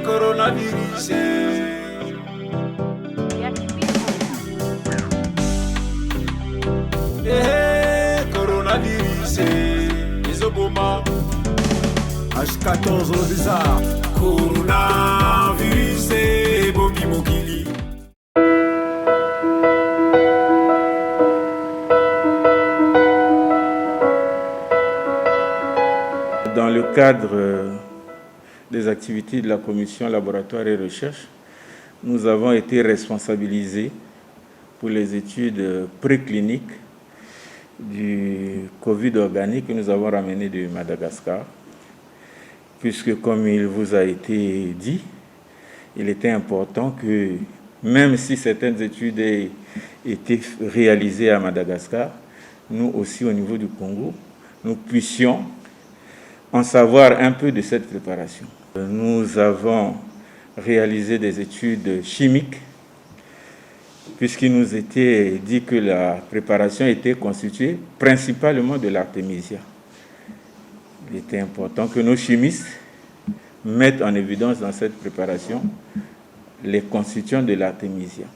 Coronavirus. Coronavirus. Isoboma. H14 le bizarre. Coronavirus. Bogi Mogili. Dans le cadre des activités de la commission laboratoire et recherche, nous avons été responsabilisés pour les études précliniques du Covid organique que nous avons ramené de Madagascar, puisque comme il vous a été dit, il était important que même si certaines études aient été réalisées à Madagascar, nous aussi au niveau du Congo, nous puissions en savoir un peu de cette préparation. Nous avons réalisé des études chimiques, puisqu'il nous était dit que la préparation était constituée principalement de l'artémisia. Il était important que nos chimistes mettent en évidence dans cette préparation les constituants de l'artémisia.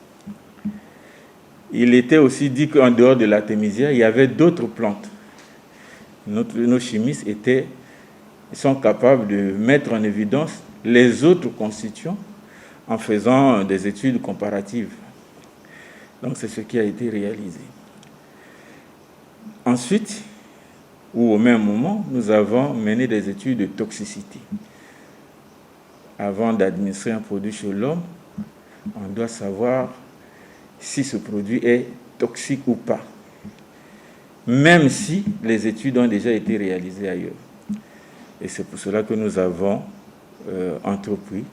Il était aussi dit qu'en dehors de l'artémisia, il y avait d'autres plantes. Nos chimistes sont capables de mettre en évidence les autres constituants en faisant des études comparatives. Donc c'est ce qui a été réalisé. Ensuite, ou au même moment, nous avons mené des études de toxicité. Avant d'administrer un produit chez l'homme, on doit savoir si ce produit est toxique ou pas, même si les études ont déjà été réalisées ailleurs. Et c'est pour cela que nous avons entrepris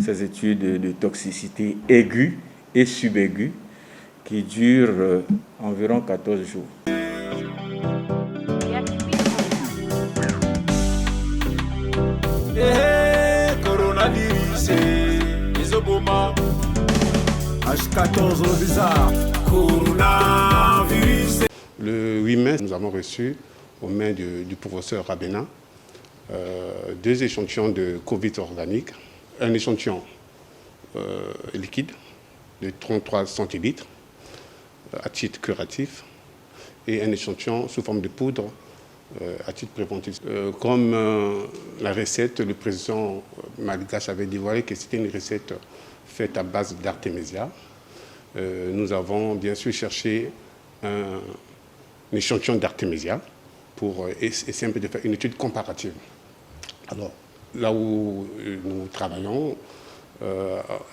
ces études de toxicité aiguë et subaiguë qui durent environ 14 jours. Coronavirus. Isoboma. H14 le bizarre. Coronavirus. Le 8 mai, nous avons reçu aux mains du professeur Rabena 2 échantillons de Covid organique, un échantillon liquide de 33 centilitres à titre curatif et un échantillon sous forme de poudre à titre préventif. Comme la recette, le président malgache avait dévoilé que c'était une recette faite à base d'artémisia. Nous avons bien sûr cherché un échantillon d'artémisia pour essayer un peu de faire une étude comparative. Alors, là où nous travaillons,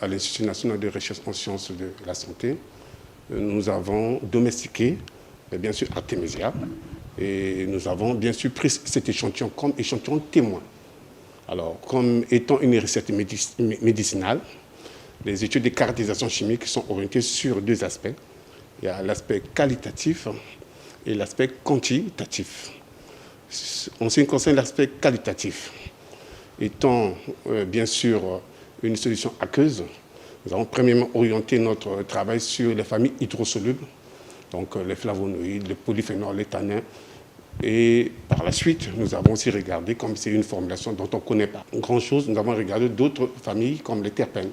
à l'Institut national de recherche en sciences de la santé, nous avons domestiqué, bien sûr, artémisia, et nous avons bien sûr pris cet échantillon comme échantillon témoin. Alors, comme étant une recette médicinale, les études de caractérisation chimique sont orientées sur 2 aspects. Il y a l'aspect qualitatif et l'aspect quantitatif. En ce qui concerne l'aspect qualitatif, étant bien sûr une solution aqueuse, nous avons premièrement orienté notre travail sur les familles hydrosolubles, donc les flavonoïdes, les polyphénols, les tanins. Et par la suite, nous avons aussi regardé, comme c'est une formulation dont on ne connaît pas grand-chose, nous avons regardé d'autres familles comme les terpènes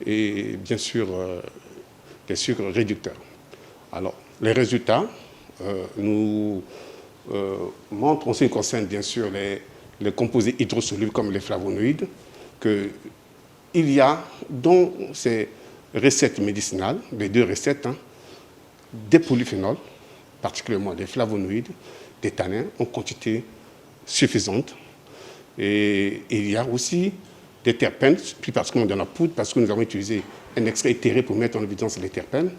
et bien sûr les sucres réducteurs. Alors, les résultats nous montrent, en ce qui concerne bien sûr les composés hydrosolubles comme les flavonoïdes, qu'il y a dans ces recettes médicinales, les 2 recettes, des polyphénols, particulièrement des flavonoïdes, des tanins en quantité suffisante. Et il y a aussi des terpènes, plus particulièrement dans la poudre, parce que nous avons utilisé un extrait éthéré pour mettre en évidence les terpènes,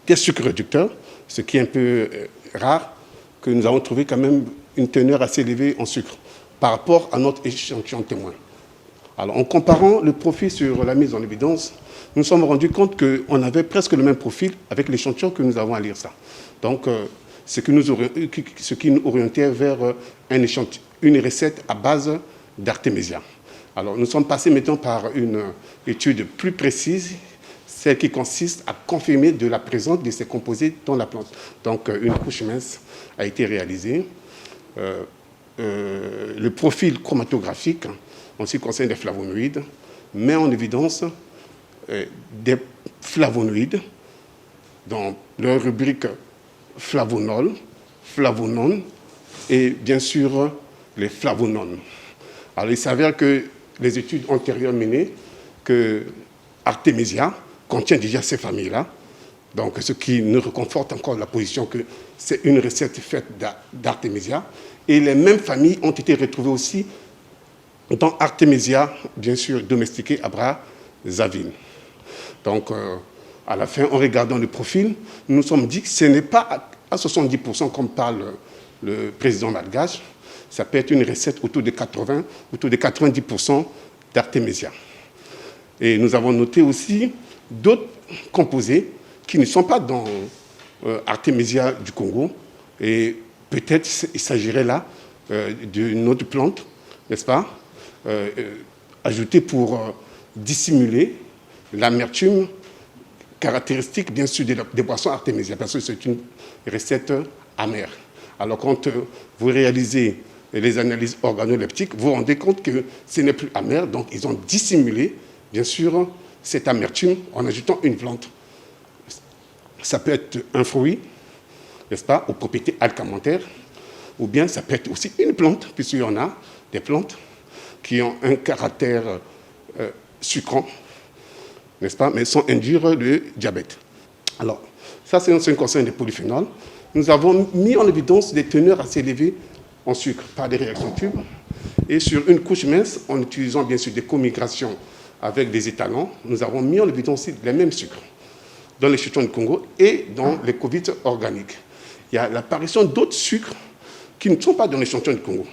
des sucres réducteurs, ce qui est un peu rare, que nous avons trouvé quand même une teneur assez élevée en sucre par rapport à notre échantillon témoin. Alors, en comparant le profil sur la mise en évidence, nous nous sommes rendus compte qu'on avait presque le même profil avec l'échantillon que nous avons à lire ça. Donc, ce qui nous orientait vers une recette à base d'artémisia. Alors, nous sommes passés maintenant par une étude plus précise, celle qui consiste à confirmer de la présence de ces composés dans la plante. Donc, une couche mince a été réalisée. Le profil chromatographique en ce qui concerne les flavonoïdes, met en évidence des flavonoïdes dans leur rubrique flavonol, flavonone et bien sûr les flavonones. Alors il s'avère que les études antérieures menées que Artemisia contient déjà ces familles-là, donc ce qui nous reconforte encore la position que c'est une recette faite d'Artemisia. Et les mêmes familles ont été retrouvées aussi dans Artemisia, bien sûr domestiquée Abrazavine. Donc à la fin, en regardant le profil, nous nous sommes dit que ce n'est pas à 70% comme parle le président malgache, ça peut être une recette autour de 80, autour de 90% d'Artemisia. Et nous avons noté aussi d'autres composés qui ne sont pas dans Artemisia du Congo. Et peut-être il s'agirait là d'une autre plante, n'est-ce pas, ajoutée pour dissimuler l'amertume caractéristique, bien sûr, des boissons Artemisia, parce que c'est une recette amère. Alors, quand vous réalisez les analyses organoleptiques, vous vous rendez compte que ce n'est plus amer, donc ils ont dissimulé, bien sûr, cette amertume en ajoutant une plante. Ça peut être un fruit, n'est-ce pas, aux propriétés alcamentaires, ou bien ça peut être aussi une plante, puisqu'il y en a des plantes qui ont un caractère sucrant, n'est-ce pas, mais sans induire le diabète. Alors, ça c'est en ce qui concerne les polyphénols. Nous avons mis en évidence des teneurs assez élevées en sucre par des réactions tubes et sur une couche mince, en utilisant bien sûr des comigrations avec des étalons, nous avons mis en évidence les mêmes sucres dans les l'échantillon du Congo et dans les Covid organiques. Il y a l'apparition d'autres sucres qui ne sont pas dans l'échantillon du Congo.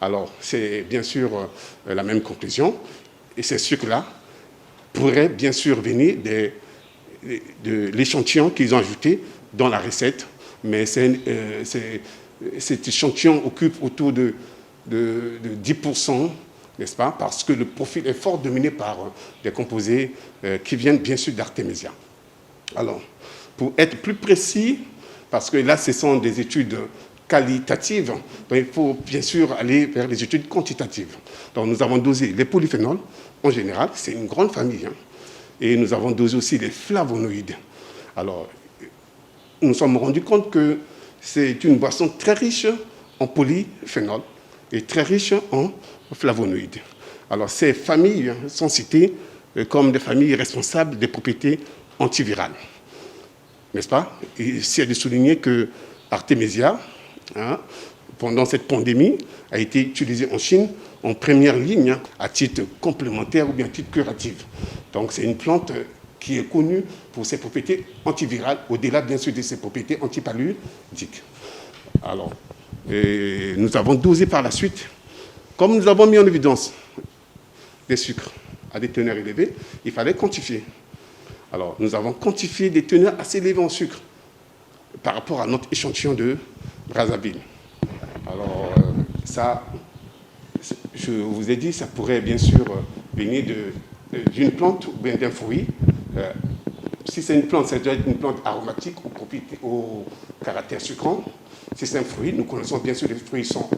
Alors, c'est bien sûr la même conclusion. Et ces sucres-là pourraient bien sûr venir de l'échantillon qu'ils ont ajouté dans la recette. Mais cet échantillon occupe autour de 10%, n'est-ce pas, parce que le profil est fort dominé par des composés qui viennent bien sûr d'Artemisia. Alors, pour être plus précis, parce que là, ce sont des études qualitatives, donc il faut bien sûr aller vers les études quantitatives. Donc, nous avons dosé les polyphénols, en général, c'est une grande famille, hein, et nous avons dosé aussi les flavonoïdes. Alors, nous nous sommes rendus compte que c'est une boisson très riche en polyphénol et très riche en flavonoïdes. Alors, ces familles sont citées comme des familles responsables des propriétés antivirales. N'est-ce pas? Et c'est de souligner que Artemisia, hein, pendant cette pandémie, a été utilisée en Chine en première ligne à titre complémentaire ou bien à titre curatif. Donc, c'est une plante qui est connue pour ses propriétés antivirales, au-delà bien sûr de ses propriétés antipaludiques. Alors, nous avons dosé par la suite, comme nous avons mis en évidence des sucres à des teneurs élevées, il fallait quantifier. Alors, nous avons quantifié des teneurs assez élevées en sucre par rapport à notre échantillon de Brazzaville. Alors, ça, je vous ai dit, ça pourrait bien sûr venir d'une plante ou bien d'un fruit. Si c'est une plante, ça doit être une plante aromatique au caractère sucrant. Si c'est un fruit, nous connaissons bien sûr que les fruits sont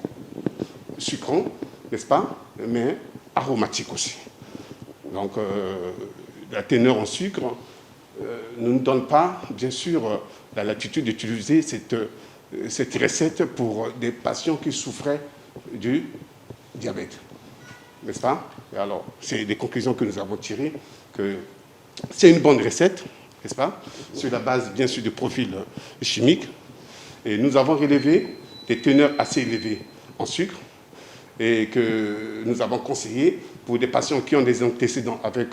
sucrants, n'est-ce pas, mais aromatiques aussi. Donc, la teneur en sucre ne nous donne pas, bien sûr, la latitude d'utiliser cette recette pour des patients qui souffraient du diabète. N'est-ce pas? Et alors, c'est des conclusions que nous avons tirées, que c'est une bonne recette, n'est-ce pas, sur la base, bien sûr, du profil chimique. Et nous avons relevé des teneurs assez élevées en sucre et que nous avons conseillé pour des patients qui ont des antécédents avec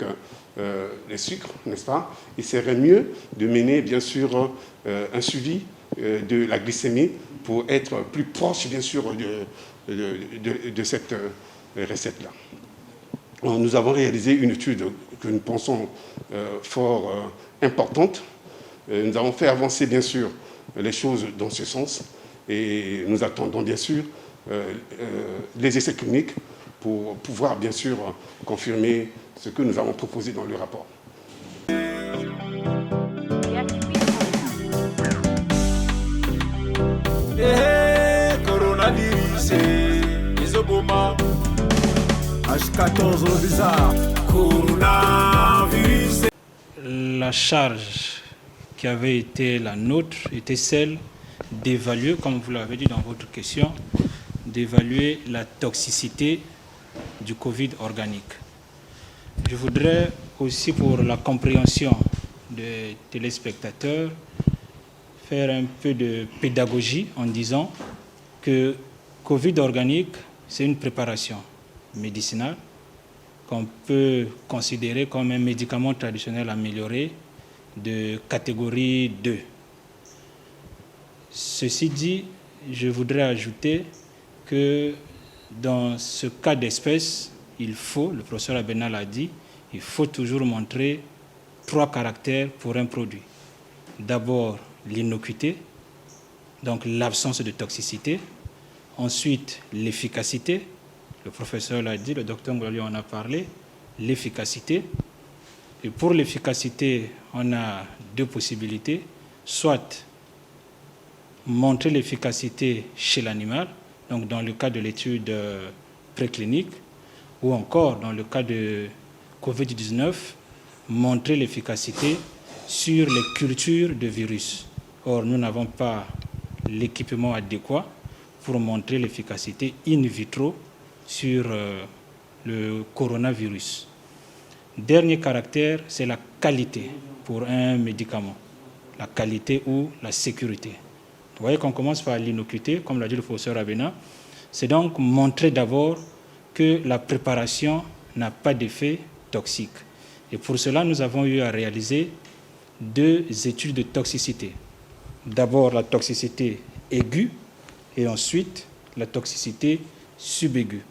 les sucres, n'est-ce pas, il serait mieux de mener, bien sûr, un suivi de la glycémie pour être plus proche, bien sûr, de cette recette-là. Nous avons réalisé une étude que nous pensons fort importante. Nous avons fait avancer, bien sûr, les choses dans ce sens et nous attendons, bien sûr, les essais cliniques pour pouvoir, bien sûr, confirmer ce que nous avons proposé dans le rapport. Coronavirus, Izoboma. H14 le bizarre, coronavirus. La charge qui avait été la nôtre était celle d'évaluer, comme vous l'avez dit dans votre question, d'évaluer la toxicité du Covid organique. Je voudrais aussi, pour la compréhension des téléspectateurs, faire un peu de pédagogie en disant que Covid organique, c'est une préparation médicinale qu'on peut considérer comme un médicament traditionnel amélioré de catégorie 2. Ceci dit, je voudrais ajouter que dans ce cas d'espèce, il faut, le professeur Abena l'a dit, il faut toujours montrer 3 caractères pour un produit. D'abord, l'innocuité, donc l'absence de toxicité. Ensuite, l'efficacité. Le professeur l'a dit, le docteur Ngoulali en a parlé, l'efficacité. Et pour l'efficacité, on a 2 possibilités. Soit montrer l'efficacité chez l'animal, donc dans le cas de l'étude préclinique, ou encore dans le cas de Covid-19, montrer l'efficacité sur les cultures de virus. Or, nous n'avons pas l'équipement adéquat pour montrer l'efficacité in vitro sur le coronavirus. Dernier caractère, c'est la qualité pour un médicament, la qualité ou la sécurité. Vous voyez qu'on commence par l'innocuité, comme l'a dit le professeur Abena. C'est donc montrer d'abord que la préparation n'a pas d'effet toxique. Et pour cela, nous avons eu à réaliser 2 études de toxicité. D'abord la toxicité aiguë et ensuite la toxicité subaiguë.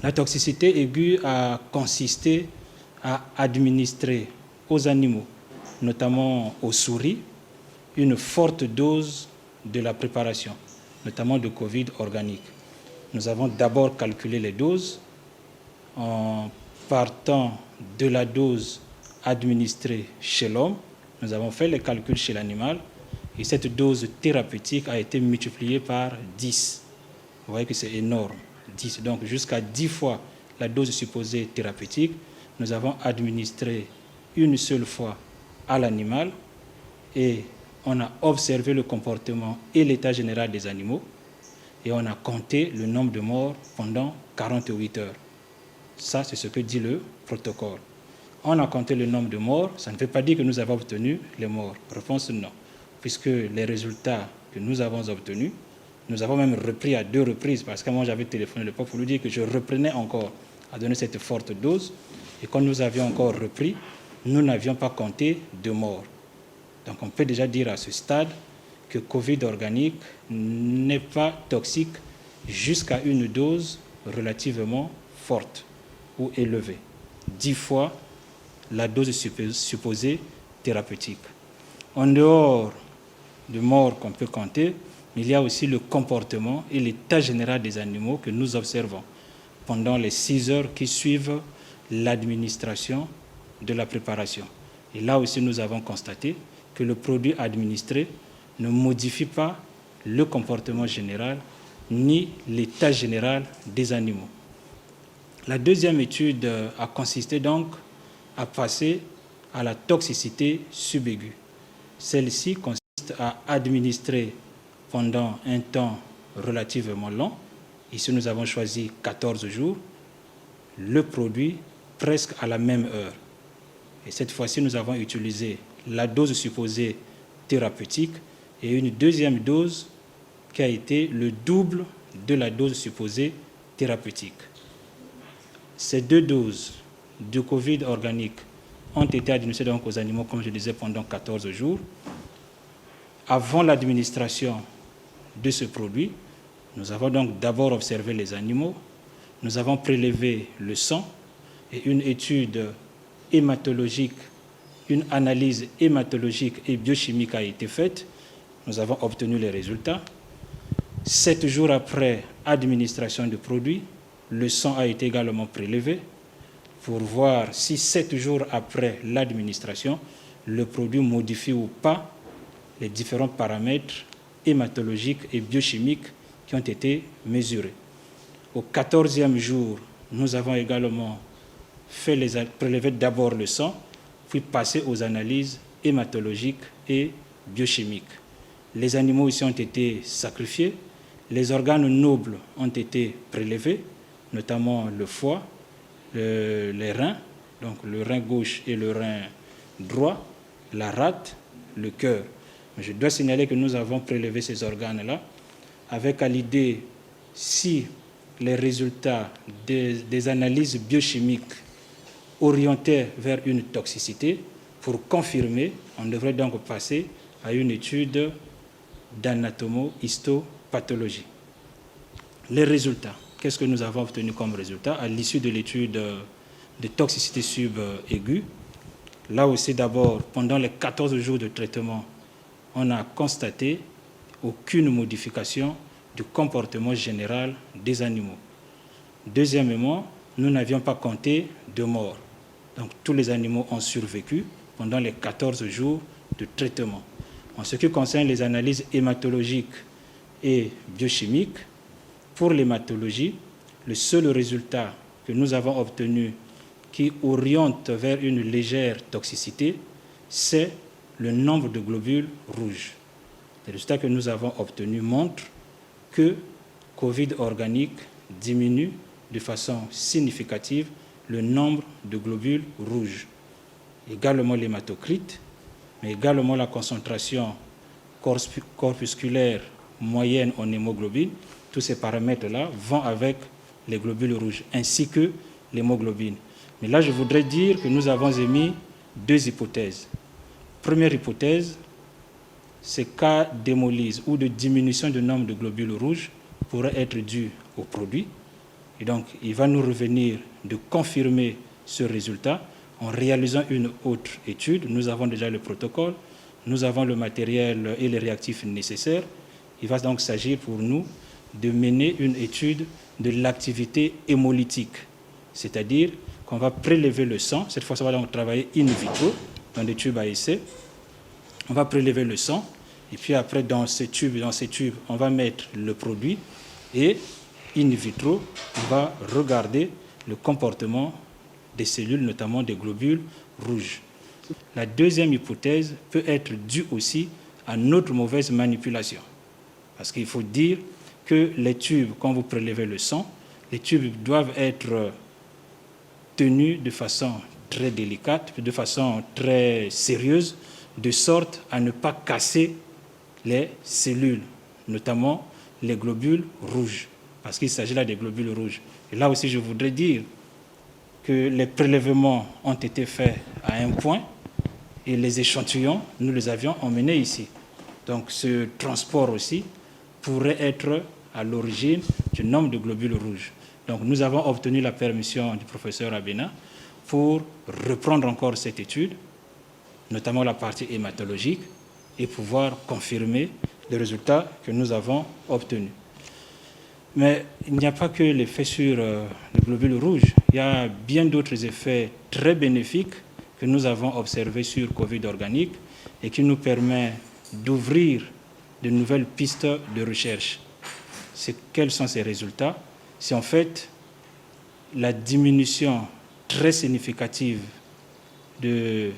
La toxicité aiguë a consisté à administrer aux animaux, notamment aux souris, une forte dose de la préparation, notamment de Covid organique. Nous avons d'abord calculé les doses en partant de la dose administrée chez l'homme. Nous avons fait les calculs chez l'animal et cette dose thérapeutique a été multipliée par 10. Vous voyez que c'est énorme, 10. Donc jusqu'à 10 fois la dose supposée thérapeutique, nous avons administré une seule fois à l'animal et on a observé le comportement et l'état général des animaux et on a compté le nombre de morts pendant 48 heures. Ça, c'est ce que dit le protocole. On a compté le nombre de morts, ça ne veut pas dire que nous avons obtenu les morts. Réponse non, puisque les résultats que nous avons obtenus, nous avons même repris à 2 reprises, parce que moi j'avais téléphoné le peuple pour lui dire que je reprenais encore à donner cette forte dose, et quand nous avions encore repris, nous n'avions pas compté de morts. Donc on peut déjà dire à ce stade que Covid organique n'est pas toxique jusqu'à une dose relativement forte ou élevée, 10 fois la dose supposée thérapeutique. En dehors de morts qu'on peut compter, il y a aussi le comportement et l'état général des animaux que nous observons pendant les 6 heures qui suivent l'administration de la préparation. Et là aussi, nous avons constaté que le produit administré ne modifie pas le comportement général ni l'état général des animaux. La deuxième étude a consisté donc à passer à la toxicité subaiguë. Celle-ci consiste à administrer pendant un temps relativement long, ici nous avons choisi 14 jours, le produit presque à la même heure. Et cette fois-ci, nous avons utilisé la dose supposée thérapeutique et une deuxième dose qui a été le double de la dose supposée thérapeutique. Ces 2 doses de Covid organique ont été administrées donc aux animaux, comme je disais, pendant 14 jours. Avant l'administration de ce produit, nous avons donc d'abord observé les animaux, nous avons prélevé le sang et une étude hématologique, une analyse hématologique et biochimique a été faite. Nous avons obtenu les résultats. 7 jours après administration du produit, le sang a été également prélevé pour voir si 7 jours après l'administration, le produit modifie ou pas les différents paramètres hématologiques et biochimiques qui ont été mesurés. Au 14e jour nous avons également prélevé d'abord le sang, puis passé aux analyses hématologiques et biochimiques. Les animaux ici ont été sacrifiés, les organes nobles ont été prélevés, notamment le foie, les reins, donc le rein gauche et le rein droit, la rate, le cœur. Je dois signaler que nous avons prélevé ces organes-là avec à l'idée, si les résultats des analyses biochimiques orientaient vers une toxicité, pour confirmer, on devrait donc passer à une étude d'anatomo-histopathologie. Les résultats, qu'est-ce que nous avons obtenu comme résultat à l'issue de l'étude de toxicité subaiguë? Là aussi, d'abord, pendant les 14 jours de traitement, on n'a constaté aucune modification du comportement général des animaux. Deuxièmement, nous n'avions pas compté de morts. Donc, tous les animaux ont survécu pendant les 14 jours de traitement. En ce qui concerne les analyses hématologiques et biochimiques, pour l'hématologie, le seul résultat que nous avons obtenu qui oriente vers une légère toxicité, c'est le nombre de globules rouges. Les résultats que nous avons obtenus montrent que Covid organique diminue de façon significative le nombre de globules rouges. Également l'hématocrite, mais également la concentration corpusculaire moyenne en hémoglobine. Tous ces paramètres-là vont avec les globules rouges, ainsi que l'hémoglobine. Mais là, je voudrais dire que nous avons émis deux hypothèses. Première hypothèse, ces cas d'hémolyse ou de diminution du nombre de globules rouges pourraient être dus au produit. Et donc, il va nous revenir de confirmer ce résultat en réalisant une autre étude. Nous avons déjà le protocole, nous avons le matériel et les réactifs nécessaires. Il va donc s'agir pour nous de mener une étude de l'activité hémolytique, c'est-à-dire qu'on va prélever le sang. Cette fois, ça va donc travailler in vitro, dans des tubes à essai. On va prélever le sang, et puis après, dans ces tubes, on va mettre le produit, et in vitro, on va regarder le comportement des cellules, notamment des globules rouges. La deuxième hypothèse peut être due aussi à notre mauvaise manipulation. Parce qu'il faut dire que les tubes, quand vous prélevez le sang, les tubes doivent être tenus de façon très délicate, de façon très sérieuse, de sorte à ne pas casser les cellules, notamment les globules rouges, parce qu'il s'agit là des globules rouges. Et là aussi, je voudrais dire que les prélèvements ont été faits à un point et les échantillons, nous les avions emmenés ici. Donc ce transport aussi pourrait être à l'origine du nombre de globules rouges. Donc nous avons obtenu la permission du professeur Abena pour reprendre encore cette étude, notamment la partie hématologique, et pouvoir confirmer les résultats que nous avons obtenus. Mais il n'y a pas que l'effet sur les globules rouges. Il y a bien d'autres effets très bénéfiques que nous avons observés sur Covid organique et qui nous permettent d'ouvrir de nouvelles pistes de recherche. Quels sont ces résultats? C'est en fait la diminution très significative de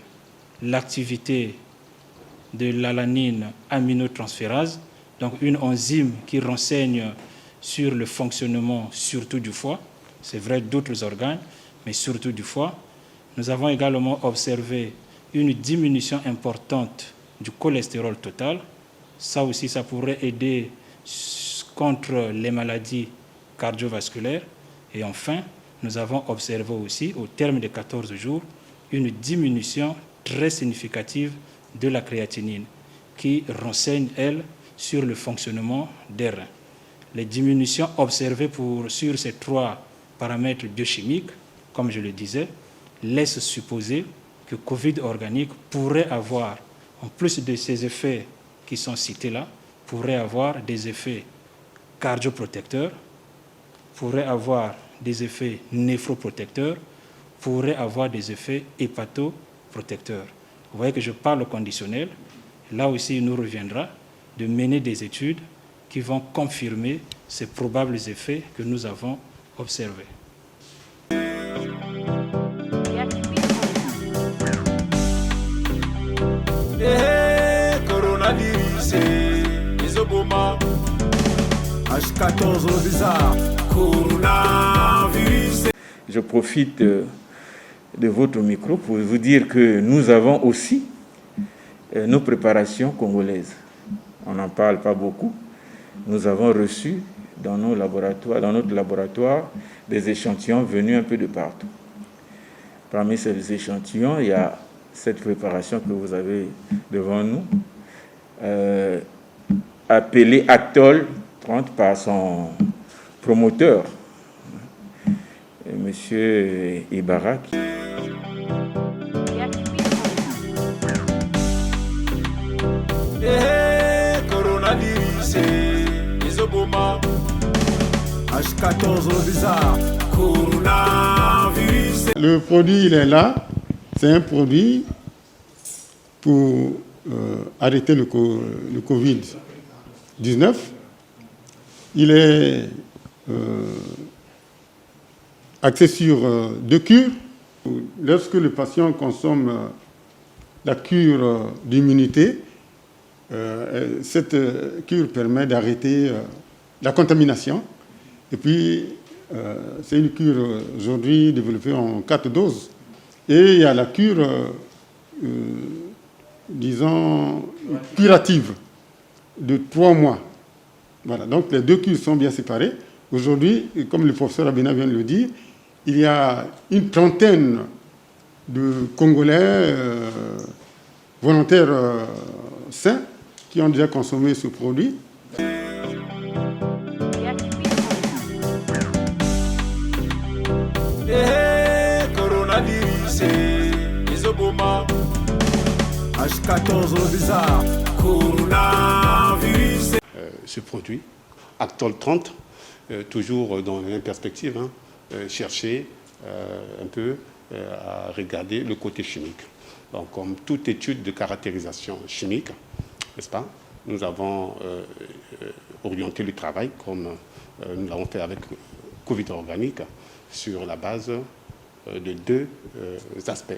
l'activité de l'alanine aminotransférase, donc une enzyme qui renseigne sur le fonctionnement surtout du foie, c'est vrai d'autres organes, mais surtout du foie. Nous avons également observé une diminution importante du cholestérol total. Ça aussi, ça pourrait aider contre les maladies cardiovasculaires. Et enfin, nous avons observé aussi, au terme des 14 jours, une diminution très significative de la créatinine qui renseigne, elle, sur le fonctionnement des reins. Les diminutions observées sur ces trois paramètres biochimiques, comme je le disais, laissent supposer que Covid organique pourrait avoir, en plus de ces effets qui sont cités là, pourrait avoir des effets cardioprotecteurs, pourrait avoir des effets néphroprotecteurs, pourrait avoir des effets hépatoprotecteurs. Vous voyez que je parle au conditionnel. Là aussi, il nous reviendra de mener des études qui vont confirmer ces probables effets que nous avons observés. Coronavirus, Isoboma, H14 bizarre, coronavirus. Je profite de votre micro pour vous dire que nous avons aussi nos préparations congolaises. On n'en parle pas beaucoup. Nous avons reçu dans notre laboratoire, des échantillons venus un peu de partout. Parmi ces échantillons, il y a cette préparation que vous avez devant nous, appelée Actol 30 par son promoteur, Monsieur Ibarak. Coronavirus, Isoboma, H14 bizarre, coronavirus. Le produit, il est là. C'est un produit pour arrêter le Covid-19. Il est axé sur 2 cures. Lorsque le patient consomme la cure d'immunité, cette cure permet d'arrêter la contamination. Et puis, c'est une cure aujourd'hui développée en 4 doses. Et il y a la cure, disons, curative de 3 mois. Voilà, donc les 2 cures sont bien séparées. Aujourd'hui, comme le professeur Abena vient de le dire, il y a une trentaine de Congolais volontaires sains qui ont déjà consommé ce produit. Coronavirus, Isoboma, H14 bizarre, coronavirus. Ce produit, Actol 30, toujours dans la même perspective, chercher un peu à regarder le côté chimique. Donc, comme toute étude de caractérisation chimique, n'est-ce pas, nous avons orienté le travail, comme nous l'avons fait avec Covid organique, sur la base de 2 aspects.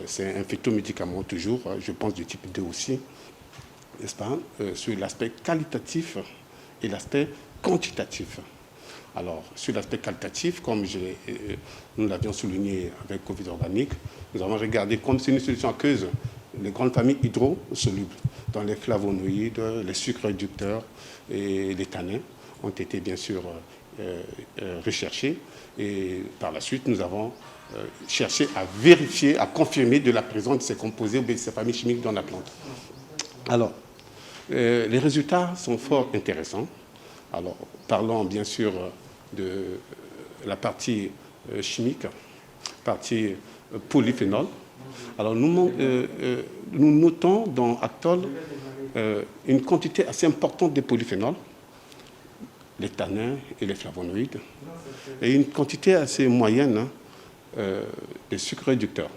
C'est un phytomédicament toujours, je pense du type 2 aussi, n'est-ce pas, sur l'aspect qualitatif et l'aspect quantitatif. Alors, sur l'aspect qualitatif, comme nous l'avions souligné avec Covid organique, nous avons regardé comme c'est une solution aqueuse, les grandes familles hydrosolubles, dans les flavonoïdes, les sucres réducteurs et les tanins ont été bien sûr recherchés. Et par la suite, nous avons cherché à vérifier, à confirmer de la présence de ces composés ou de ces familles chimiques dans la plante. Alors, les résultats sont fort intéressants. Alors, parlons bien sûr de la partie chimique, partie polyphénol. Alors, nous notons dans Actol une quantité assez importante de polyphénol, les tanins et les flavonoïdes, et une quantité assez moyenne de sucres réducteurs.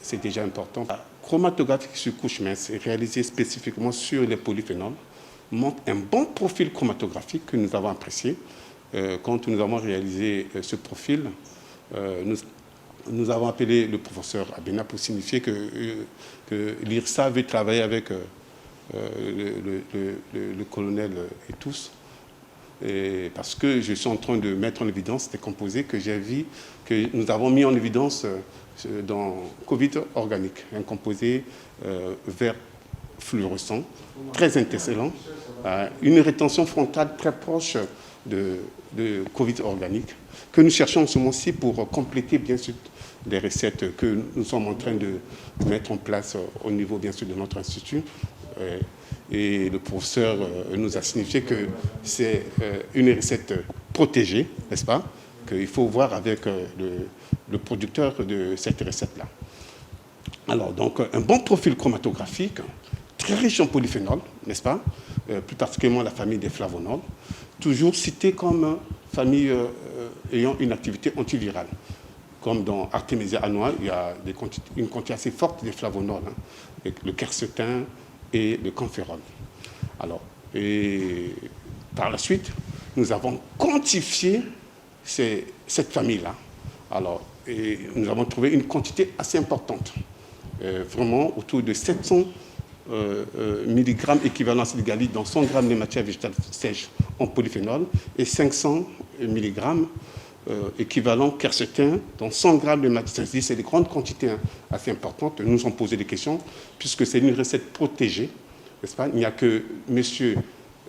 C'est déjà important. La chromatographie sur couche mince, réalisée spécifiquement sur les polyphénols, montre un bon profil chromatographique que nous avons apprécié. Quand nous avons réalisé ce profil, nous avons appelé le professeur Abena pour signifier que l'IRSA veut travailler avec le colonel et tous, parce que je suis en train de mettre en évidence des composés que j'ai vu, que nous avons mis en évidence dans Covid organique, un composé vert fluorescent, très intéressant, une rétention frontale très proche de Covid organique, que nous cherchons en ce moment-ci pour compléter bien sûr les recettes que nous sommes en train de mettre en place au niveau bien sûr de notre institut. Et le professeur nous a signifié que c'est une recette protégée, n'est-ce pas, qu'il faut voir avec le producteur de cette recette-là. Alors, donc, un bon profil chromatographique, très riche en polyphénol, n'est-ce pas, plus particulièrement la famille des flavonols, toujours citée comme famille ayant une activité antivirale. Comme dans Artemisia annua, il y a une quantité assez forte de flavonols, le quercetin et le camphéron. Alors, et par la suite, nous avons quantifié cette famille-là. Alors, et nous avons trouvé une quantité assez importante vraiment autour de 700 mg équivalent Siligali dans 100 g de matière végétale sèche en polyphénol et 500 mg équivalent quercetin dans 100 g de matière. C'est des grandes quantités assez importantes. Nous nous sommes posé des questions puisque c'est une recette protégée, n'est-ce pas? Il n'y a que monsieur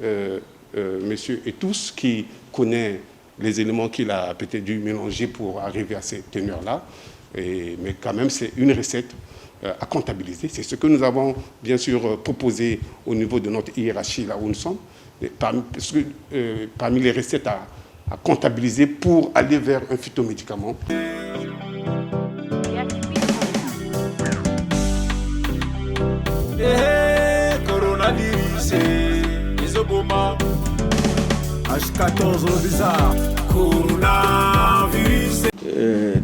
et tous qui connaît les éléments qu'il a peut-être dû mélanger pour arriver à ces teneurs-là. Mais quand même, c'est une recette à comptabiliser. C'est ce que nous avons bien sûr proposé au niveau de notre hiérarchie, là où nous sommes, parmi les recettes à comptabiliser pour aller vers un phytomédicament. Coronavirus, Isoboma, H14 bizarre, coronavirus.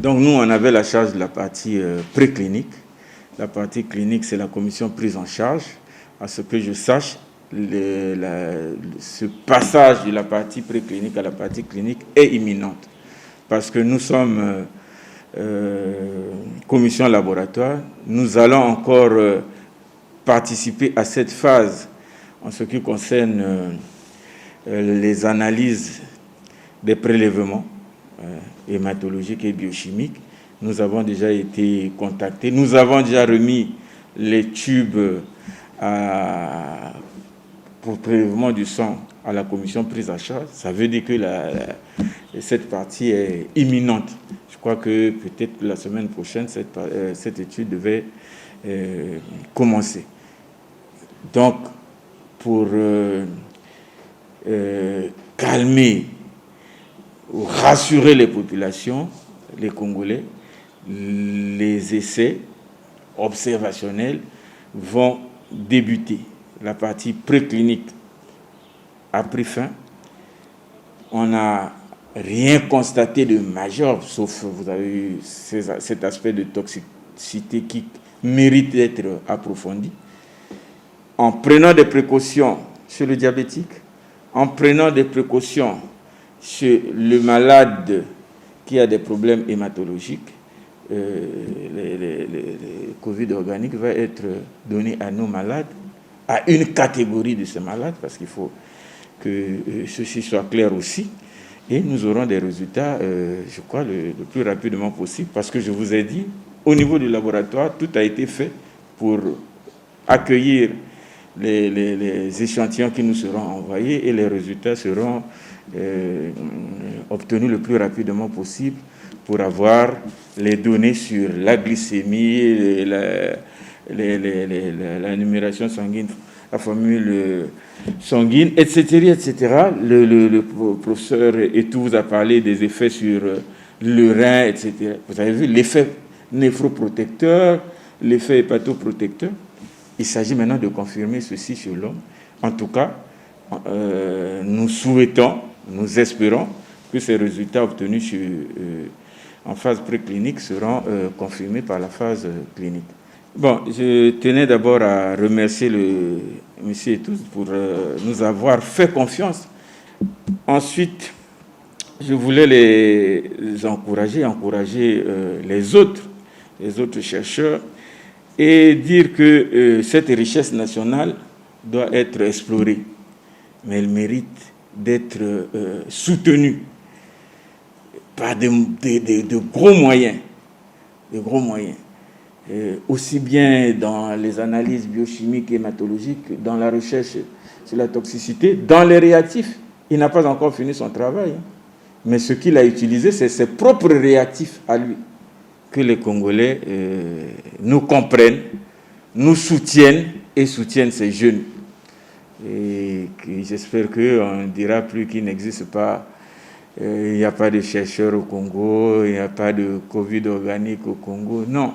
Donc nous, on avait la charge de la partie préclinique. La partie clinique, c'est la commission prise en charge. À ce que je sache, ce passage de la partie préclinique à la partie clinique est imminente. Parce que nous sommes commission laboratoire. Nous allons encore participer à cette phase en ce qui concerne les analyses des prélèvements hématologiques et biochimiques. Nous avons déjà été contactés. Nous avons déjà remis les tubes pour prélèvement du sang à la commission prise en charge. Ça veut dire que cette partie est imminente. Je crois que peut-être la semaine prochaine, cette étude devait commencer. Donc, pour calmer ou rassurer les populations, les Congolais, les essais observationnels vont débuter. La partie préclinique a pris fin. On n'a rien constaté de majeur, sauf vous avez eu cet aspect de toxicité qui mérite d'être approfondi. En prenant des précautions chez le diabétique, en prenant des précautions chez le malade qui a des problèmes hématologiques, les Covid organiques va être donné à nos malades, à une catégorie de ces malades, parce qu'il faut que ceci soit clair aussi. Et nous aurons des résultats, je crois, le plus rapidement possible, parce que je vous ai dit, au niveau du laboratoire, tout a été fait pour accueillir les échantillons qui nous seront envoyés et les résultats seront obtenus le plus rapidement possible pour avoir les données sur la glycémie, la numération sanguine, la formule sanguine, etc. etc. Le professeur Etou vous a parlé des effets sur le rein, etc. Vous avez vu l'effet néphroprotecteur, l'effet hépatoprotecteur. Il s'agit maintenant de confirmer ceci sur l'homme. En tout cas, nous souhaitons, nous espérons que ces résultats obtenus en phase préclinique seront confirmés par la phase clinique. Bon, je tenais d'abord à remercier monsieur et tous pour nous avoir fait confiance. Ensuite, je voulais les encourager les autres chercheurs et dire que cette richesse nationale doit être explorée, mais elle mérite d'être soutenue par de gros moyens, aussi bien dans les analyses biochimiques et hématologiques, dans la recherche sur la toxicité, dans les réactifs. Il n'a pas encore fini son travail, mais ce qu'il a utilisé, c'est ses propres réactifs à lui. Que les Congolais nous comprennent, nous soutiennent et soutiennent ces jeunes. Et j'espère qu'on ne dira plus qu'il n'existe pas, il n'y a pas de chercheurs au Congo, il n'y a pas de Covid organique au Congo. Non,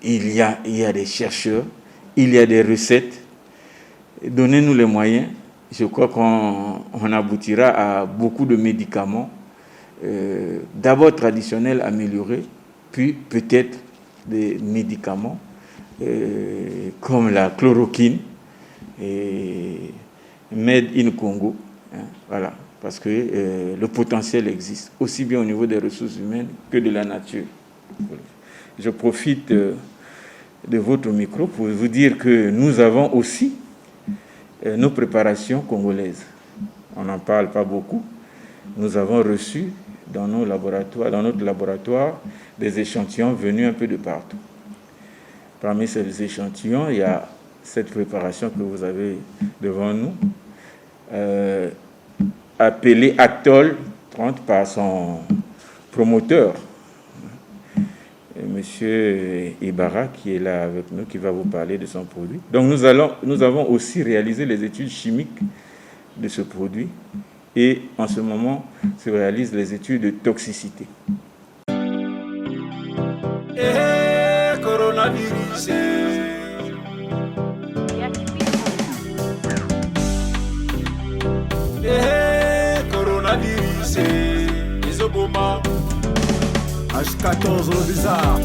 il y a des chercheurs, il y a des recettes. Donnez-nous les moyens. Je crois qu'on aboutira à beaucoup de médicaments, d'abord traditionnels améliorés, puis peut-être des médicaments comme la chloroquine et Made in Congo. Voilà, parce que le potentiel existe, aussi bien au niveau des ressources humaines que de la nature. Je profite de votre micro pour vous dire que nous avons aussi nos préparations congolaises. On n'en parle pas beaucoup. Nous avons reçu dans notre laboratoire, des échantillons venus un peu de partout. Parmi ces échantillons, il y a cette préparation que vous avez devant nous, appelée Atoll 30 par son promoteur, Monsieur Ibarra, qui est là avec nous, qui va vous parler de son produit. Donc nous avons aussi réalisé les études chimiques de ce produit et en ce moment se réalisent les études de toxicité. Coronavirus. Coronavirus. Isoboma. H14 le bizarre.